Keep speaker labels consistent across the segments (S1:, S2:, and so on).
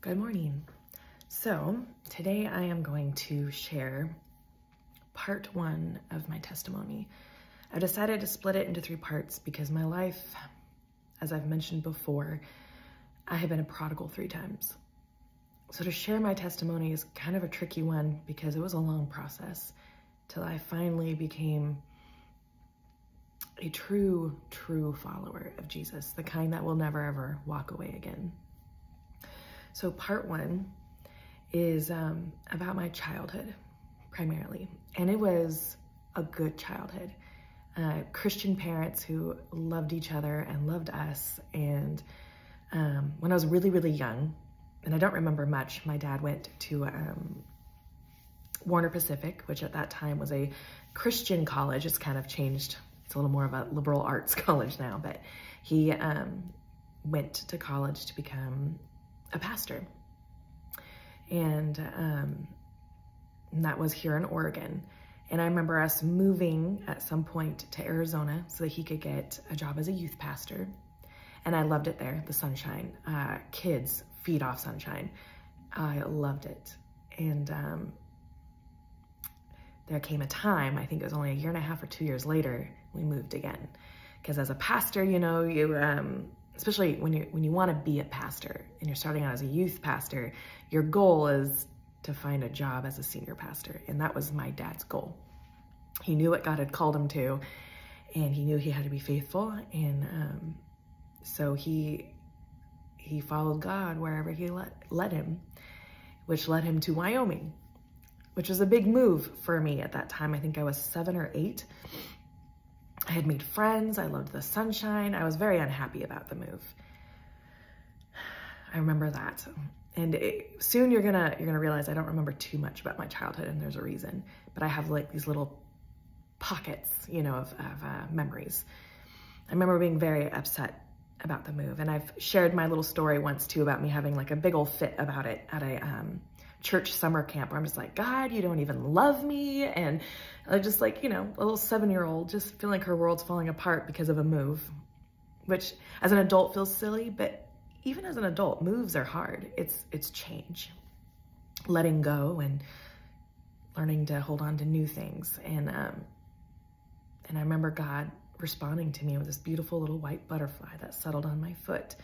S1: Good morning. So today I am going to share part one of my testimony. I decided to split it into 3 parts because my life, as I've mentioned before, I have been a prodigal 3 times. So to share my testimony is kind of a tricky one because it was a long process till I finally became a true follower of Jesus, the kind that will never ever walk away again. So part 1 is about my childhood primarily, and it was a good childhood. Christian parents who loved each other and loved us. And when I was really young, and I don't remember much, my dad went to Warner Pacific, which at that time was a Christian college. It's kind of changed. It's a little more of a liberal arts college now, but he went to college to become a pastor. And that was here in Oregon. And I remember us moving at some point to Arizona so that he could get a job as a youth pastor. And I loved it there, the sunshine. Kids feed off sunshine. I loved it. And there came a time, I think it was only 1.5 years or 2 years later, we moved again. Because as a pastor, you know, especially when you want to be a pastor and you're starting out as a youth pastor, your goal is to find a job as a senior pastor. And that was my dad's goal. He knew what God had called him to, and he knew he had to be faithful. And so he followed God wherever he led him, which led him to Wyoming, which was a big move for me at that time. I think I was 7 or 8. I had made friends. I loved the sunshine. I was very unhappy about the move. I remember that. And soon you're gonna realize I don't remember too much about my childhood, and there's a reason. But I have like these little pockets, you know, of memories. I remember being very upset about the move, and I've shared my little story once too about me having like a big old fit about it at a church summer camp where I'm just like, God, you don't even love me. And I just like, you know, a little 7-year-old just feeling like her world's falling apart because of a move, which as an adult feels silly, but even as an adult, moves are hard. It's change, letting go and learning to hold on to new things. And I remember God responding to me with this beautiful little white butterfly that settled on my foot.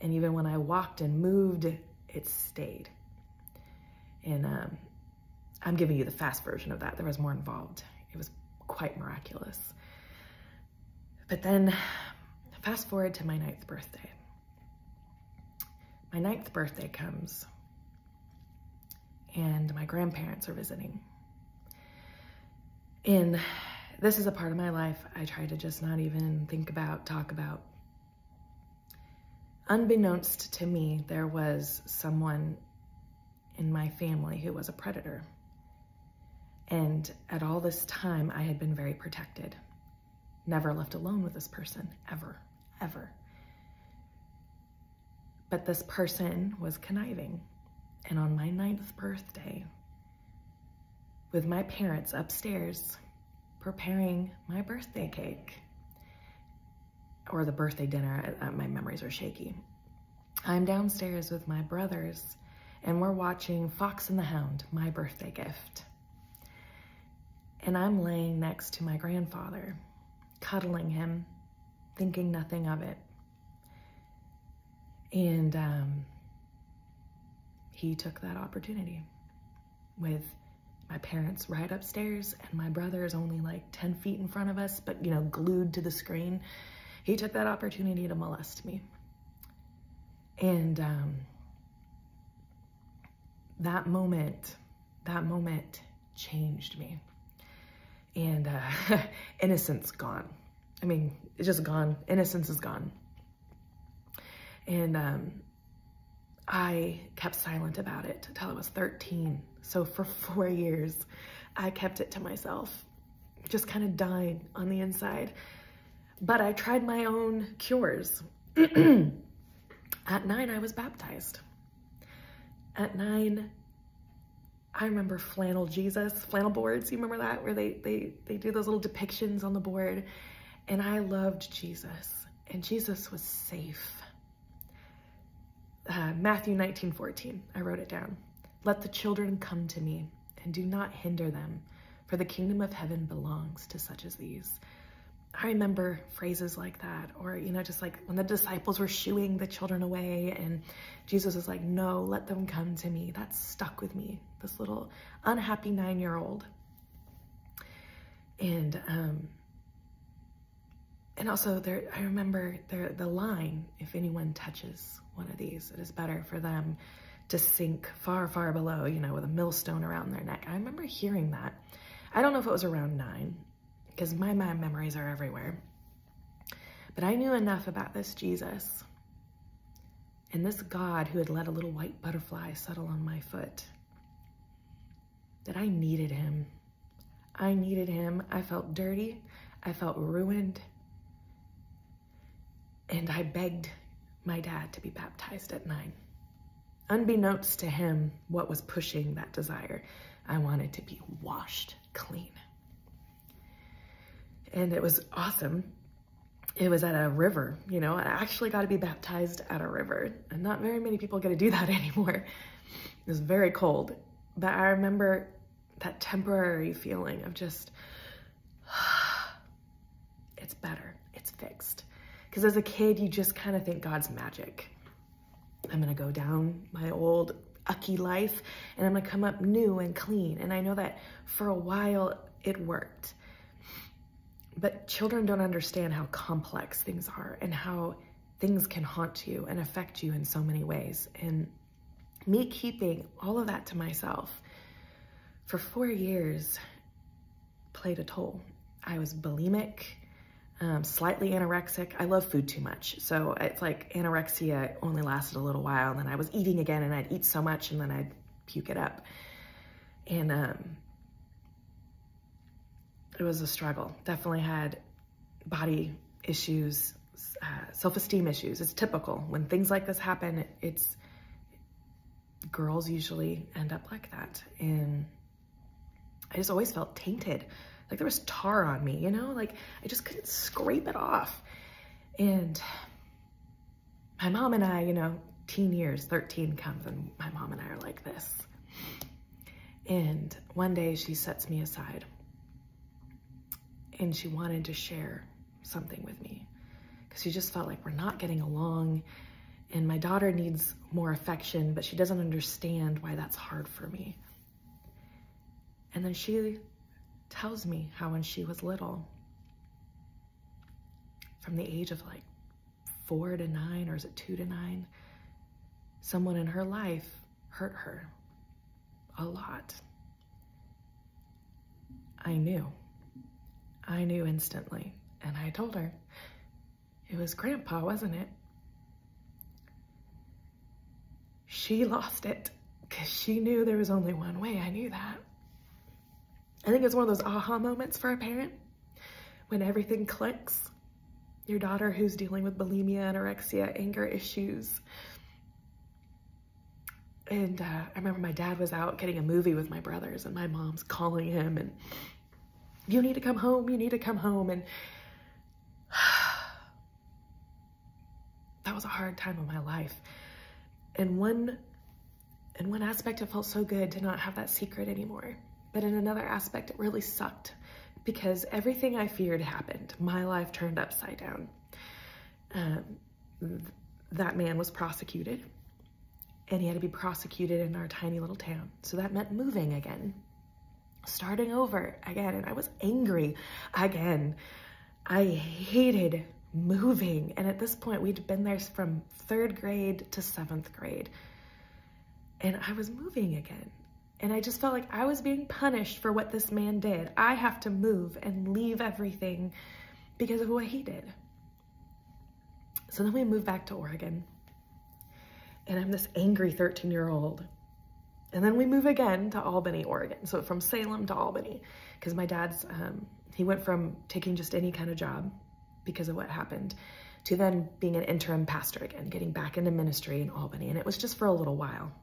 S1: And even when I walked and moved, it stayed. And I'm giving you the fast version of that. There was more involved. It was quite miraculous. But then fast forward to my 9th birthday. My 9th birthday comes, and my grandparents are visiting. And this is a part of my life I try to just not even think about, talk about. Unbeknownst to me, there was someone in my family who was a predator. And at all this time, I had been very protected. Never left alone with this person, ever. But this person was conniving. And on my 9th birthday, with my parents upstairs preparing my birthday cake, or the birthday dinner, my memories are shaky. I'm downstairs with my brothers, and we're watching Fox and the Hound, my birthday gift. And I'm laying next to my grandfather, cuddling him, thinking nothing of it. And he took that opportunity with my parents right upstairs, and my brother is only like 10 feet in front of us, but you know, glued to the screen. He took that opportunity to molest me. And that moment changed me. And innocence gone. I mean, it's just gone. Innocence is gone. And I kept silent about it until I was 13. So for 4 years, I kept it to myself. Just kind of died on the inside. But I tried my own cures. At 9, I was baptized. At 9, I remember flannel Jesus, flannel boards. You remember that? Where they do those little depictions on the board. And I loved Jesus. And Jesus was safe. Matthew 19:14, I wrote it down. Let the children come to me and do not hinder them, for the kingdom of heaven belongs to such as these. I remember phrases like that, or, just like when the disciples were shooing the children away and Jesus was like, no, let them come to me. That stuck with me, this little unhappy 9-year-old. And also I remember the line, if anyone touches one of these, it is better for them to sink far, far below, with a millstone around their neck. I remember hearing that. I don't know if it was around 9, because my memories are everywhere. But I knew enough about this Jesus and this God who had let a little white butterfly settle on my foot that I needed him. I needed him. I felt dirty. I felt ruined. And I begged my dad to be baptized at 9. Unbeknownst to him, what was pushing that desire, I wanted to be washed clean. And it was awesome. It was at a river, I actually got to be baptized at a river. And not very many people get to do that anymore. It was very cold. But I remember that temporary feeling of just, it's better, it's fixed. Because as a kid, you just kind of think God's magic. I'm going to go down my old ucky life and I'm going to come up new and clean. And I know that for a while it worked. But children don't understand how complex things are and how things can haunt you and affect you in so many ways. And me keeping all of that to myself for 4 years played a toll. I was bulimic, slightly anorexic. I love food too much. So it's like anorexia only lasted a little while, and then I was eating again and I'd eat so much and then I'd puke it up. And it was a struggle. Definitely had body issues, self-esteem issues. It's typical. When things like this happen, girls usually end up like that. And I just always felt tainted. Like there was tar on me, like I just couldn't scrape it off. And my mom and I, teen years, 13 comes and my mom and I are like this. And one day she sets me aside and she wanted to share something with me because she just felt like we're not getting along and my daughter needs more affection, but she doesn't understand why that's hard for me. And then she tells me how when she was little, from the age of like 4 to 9, or is it 2 to 9, someone in her life hurt her a lot. I knew instantly. And I told her, it was Grandpa, wasn't it? She lost it because she knew there was only one way. I knew that. I think it's one of those aha moments for a parent when everything clicks. Your daughter who's dealing with bulimia, anorexia, anger issues. And I remember my dad was out getting a movie with my brothers and my mom's calling him and you need to come home, you need to come home. And that was a hard time of my life. In one aspect, it felt so good to not have that secret anymore. But in another aspect, it really sucked because everything I feared happened. My life turned upside down. That man was prosecuted and he had to be prosecuted in our tiny little town. So that meant moving again, starting over again. And I was angry again. I hated moving. And at this point, we'd been there from 3rd grade to 7th grade. And I was moving again. And I just felt like I was being punished for what this man did. I have to move and leave everything because of what he did. So then we moved back to Oregon. And I'm this angry 13-year-old. And then we move again to Albany, Oregon. So from Salem to Albany. Because my dad's, he went from taking just any kind of job because of what happened to then being an interim pastor again, getting back into ministry in Albany. And it was just for a little while.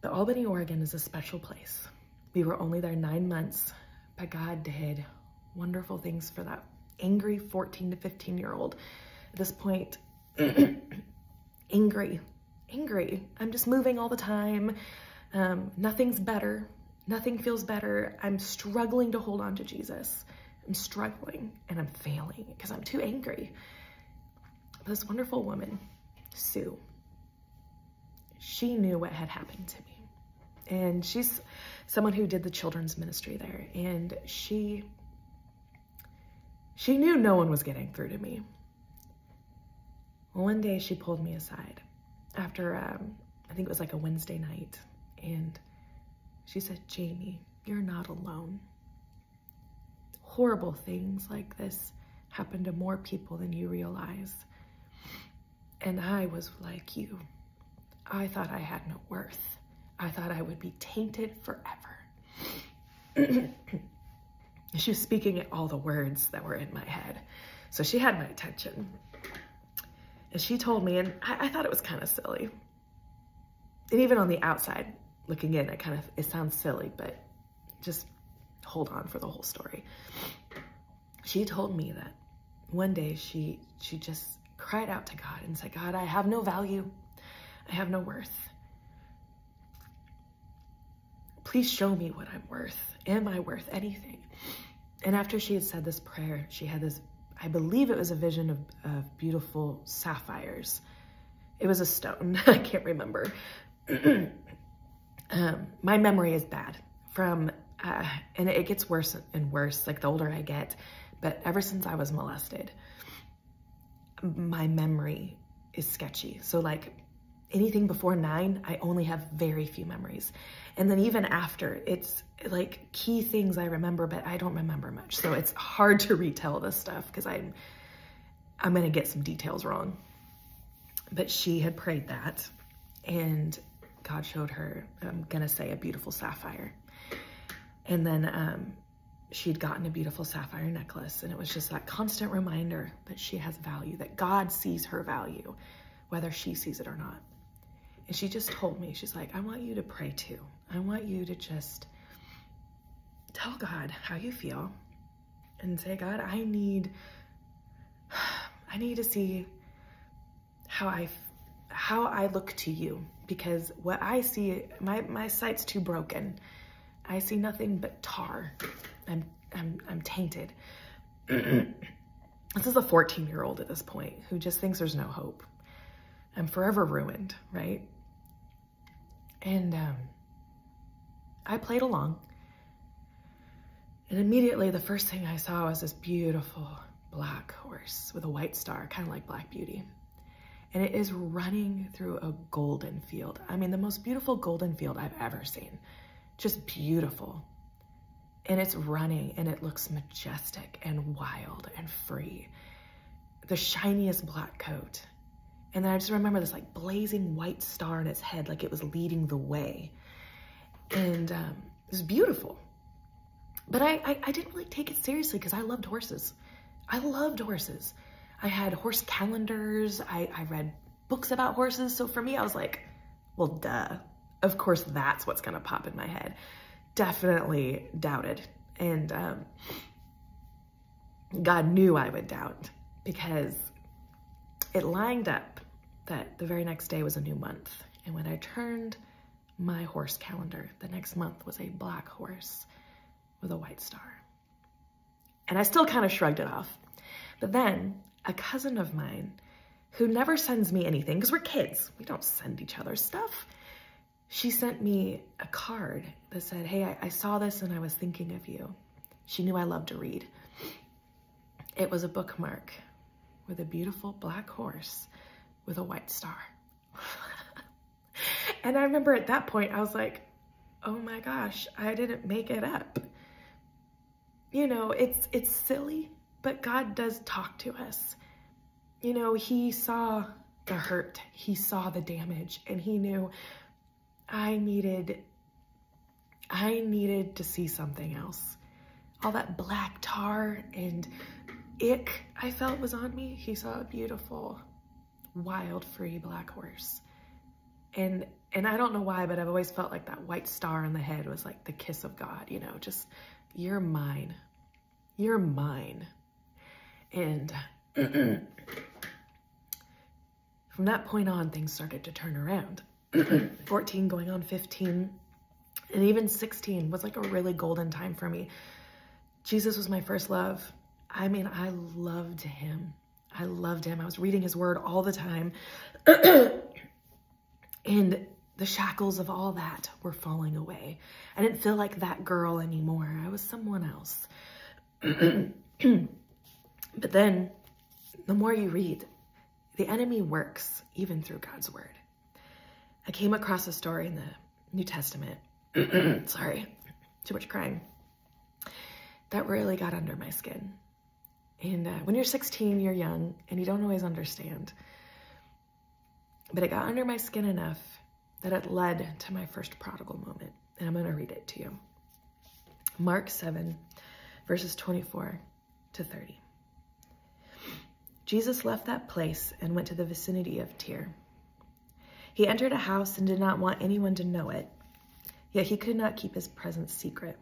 S1: But Albany, Oregon is a special place. We were only there 9 months, but God did wonderful things for that angry 14 to 15-year-old. At this point, angry. I'm just moving all the time. Nothing's better. Nothing feels better. I'm struggling to hold on to Jesus. I'm struggling and I'm failing because I'm too angry. This wonderful woman, Sue, she knew what had happened to me. And she's someone who did the children's ministry there. And she knew no one was getting through to me. Well, one day she pulled me aside after, I think it was like a Wednesday night. And she said, Jamie, you're not alone. Horrible things like this happen to more people than you realize. And I was like you. I thought I had no worth. I thought I would be tainted forever. She was speaking all the words that were in my head. So she had my attention. And she told me, and I thought it was kind of silly. And even on the outside, looking in, it sounds silly, but just hold on for the whole story. She told me that one day she just cried out to God and said, God, I have no value. I have no worth. Please show me what I'm worth. Am I worth anything? And after she had said this prayer, she had this, I believe it was a vision of beautiful sapphires. It was a stone. I can't remember. My memory is bad and it gets worse and worse, like the older I get. But ever since I was molested, my memory is sketchy. So like anything before 9, I only have very few memories. And then even after, it's like key things I remember, but I don't remember much. So it's hard to retell this stuff because I'm going to get some details wrong. But she had prayed that and God showed her, I'm going to say, a beautiful sapphire. And then she'd gotten a beautiful sapphire necklace, and it was just that constant reminder that she has value, that God sees her value, whether she sees it or not. And she just told me, she's like, I want you to pray too. I want you to just tell God how you feel and say, God, I need to see how I look to you, because what I see, my sight's too broken. I see nothing but tar. I'm tainted. This is a 14-year-old at this point who just thinks there's no hope. I'm forever ruined, right? And I played along. And immediately the first thing I saw was this beautiful black horse with a white star, kind of like Black Beauty. And it is running through a golden field. I mean, the most beautiful golden field I've ever seen. Just beautiful. And it's running and it looks majestic and wild and free. The shiniest black coat. And then I just remember this like blazing white star in its head, like it was leading the way. And it was beautiful. But I didn't really take it seriously because I loved horses. I loved horses. I had horse calendars. I read books about horses. So for me, I was like, well, duh. Of course, that's what's going to pop in my head. Definitely doubted. And God knew I would doubt because it lined up that the very next day was a new month. And when I turned my horse calendar, the next month was a black horse with a white star. And I still kind of shrugged it off. But then a cousin of mine who never sends me anything, because we're kids, we don't send each other stuff. She sent me a card that said, hey, I saw this and I was thinking of you. She knew I loved to read. It was a bookmark with a beautiful black horse with a white star. And I remember at that point, I was like, oh my gosh, I didn't make it up. You know, it's silly, but God does talk to us. You know, he saw the hurt, he saw the damage, and he knew I needed to see something else. All that black tar and ick I felt was on me. He saw a beautiful, wild, free black horse. And I don't know why, but I've always felt like that white star on the head was like the kiss of God, you know, just, you're mine. You're mine. And From that point on, things started to turn around. 14 going on 15, and even 16 was like a really golden time for me. Jesus was my first love. I mean, I loved him. I loved him. I was reading his word all the time. And the shackles of all that were falling away. I didn't feel like that girl anymore. I was someone else. But then, the more you read, the enemy works even through God's word. I came across a story in the New Testament. Sorry, too much crying. That really got under my skin. And when you're 16, you're young, and you don't always understand. But it got under my skin enough that it led to my first prodigal moment. And I'm going to read it to you. Mark 7, verses 24 to 30. Jesus left that place and went to the vicinity of Tyre. He entered a house and did not want anyone to know it, yet he could not keep his presence secret.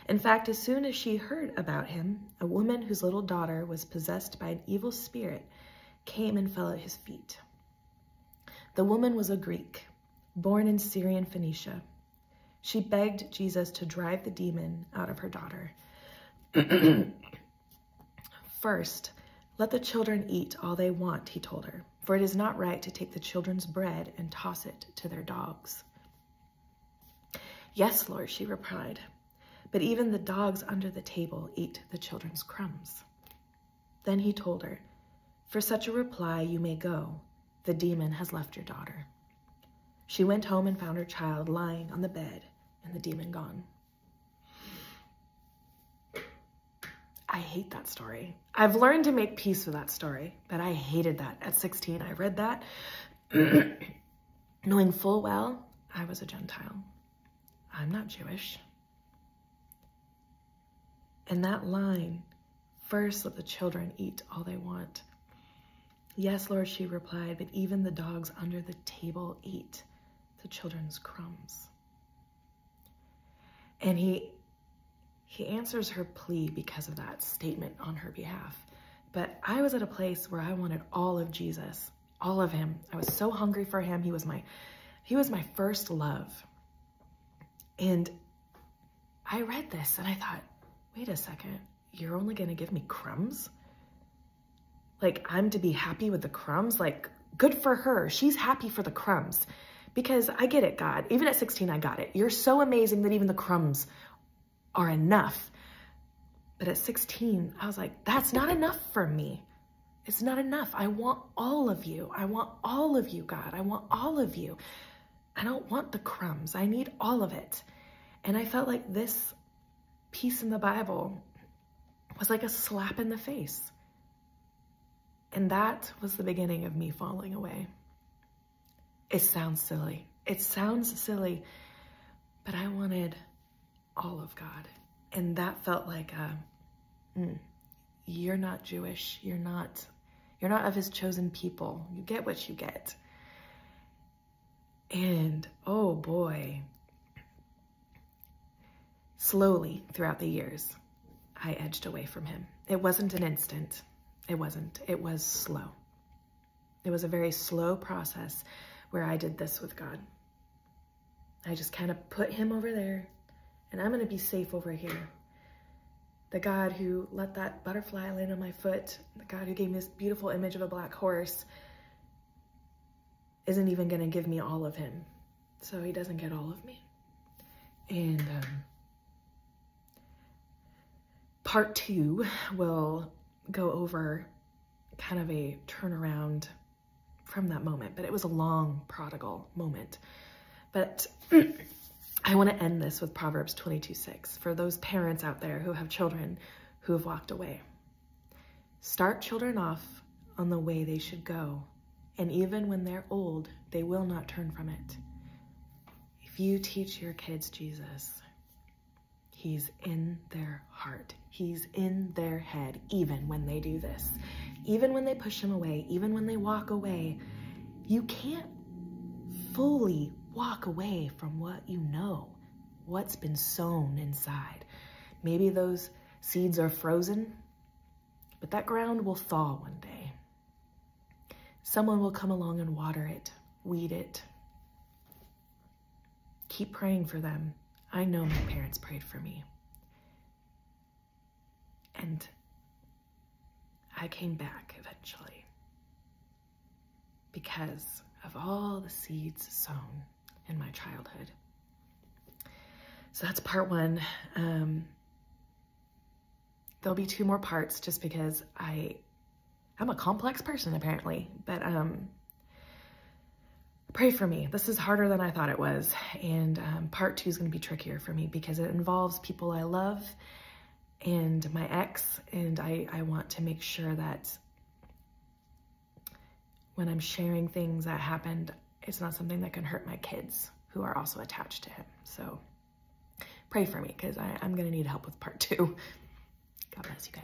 S1: In fact, as soon as she heard about him, a woman whose little daughter was possessed by an evil spirit came and fell at his feet. The woman was a Greek, born in Syrian Phoenicia. She begged Jesus to drive the demon out of her daughter. First, let the children eat all they want, he told her, for it is not right to take the children's bread and toss it to their dogs. Yes, Lord, she replied, but even the dogs under the table eat the children's crumbs. Then he told her, for such a reply you may go. The demon has left your daughter. She went home and found her child lying on the bed and the demon gone. I hate that story. I've learned to make peace with that story, but I hated that. At 16, I read that, knowing full well I was a Gentile. I'm not Jewish. And that line, first let the children eat all they want. Yes, Lord, she replied, but even the dogs under the table eat the children's crumbs. And he answers her plea because of that statement on her behalf. But I was at a place where I wanted all of Jesus, all of him. I was so hungry for him. He was my first love. And I read this and I thought, wait a second, you're only going to give me crumbs? Like, I'm to be happy with the crumbs? Like, good for her. She's happy for the crumbs. Because I get it, God. Even at 16, I got it. You're so amazing that even the crumbs are enough. But at 16, I was like, that's not enough for me. It's not enough. I want all of you. I want all of you, God. I want all of you. I don't want the crumbs. I need all of it. And I felt like this piece in the Bible was like a slap in the face. And that was the beginning of me falling away. It sounds silly. It sounds silly, but I wanted all of God. And that felt like you're not Jewish. You're not of his chosen people. You get what you get. And oh boy, slowly throughout the years, I edged away from him. It wasn't an instant. It wasn't. It was slow. It was a very slow process where I did this with God. I just kind of put him over there, and I'm going to be safe over here. The God who let that butterfly land on my foot, the God who gave me this beautiful image of a black horse, isn't even going to give me all of him. So he doesn't get all of me. And part 2 will go over kind of a turnaround from that moment, but it was a long prodigal moment. But I want to end this with Proverbs 22:6 for those parents out there who have children who have walked away. Start children off on the way they should go, and even when they're old, they will not turn from it. If you teach your kids Jesus, he's in their heart. He's in their head, even when they do this. Even when they push him away, even when they walk away, you can't fully walk away from what you know, what's been sown inside. Maybe those seeds are frozen, but that ground will thaw one day. someone will come along and water it, weed it. Keep praying for them. I know my parents prayed for me. And I came back eventually because of all the seeds sown in my childhood. So that's part one. There'll be 2 more parts just because I'm a complex person apparently, but pray for me. This is harder than I thought it was. And part 2 is going to be trickier for me because it involves people I love and my ex. And I want to make sure that when I'm sharing things that happened, it's not something that can hurt my kids who are also attached to him. So pray for me because I'm going to need help with part 2. God bless you guys.